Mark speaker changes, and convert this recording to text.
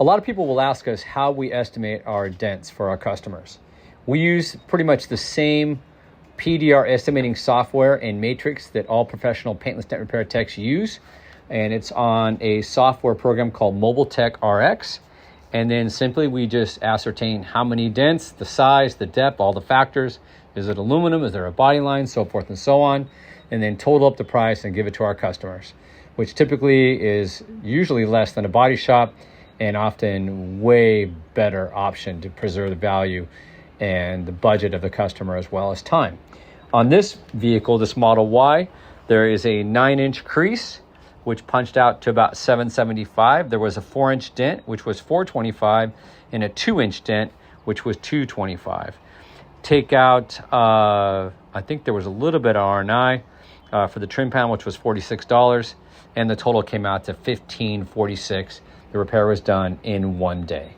Speaker 1: A lot of people will ask us how we estimate our dents for our customers. We use pretty much the same PDR estimating software and matrix that all professional paintless dent repair techs use. And it's on a software program called Mobile Tech RX. And then simply we just ascertain how many dents, the size, the depth, all the factors. Is it aluminum? Is there a body line? So forth and so on. And then total up the price and give it to our customers, which typically is usually less than a body shop and often way better option to preserve the value and the budget of the customer as well as time. On this vehicle, this Model Y, there is a 9-inch crease, which punched out to about $775. There was a 4-inch dent, which was $425, and a 2-inch dent, which was $225. Take out, I think there was a little bit of R&I for the trim panel, which was $46, and the total came out to $1,546. The repair was done in 1 day.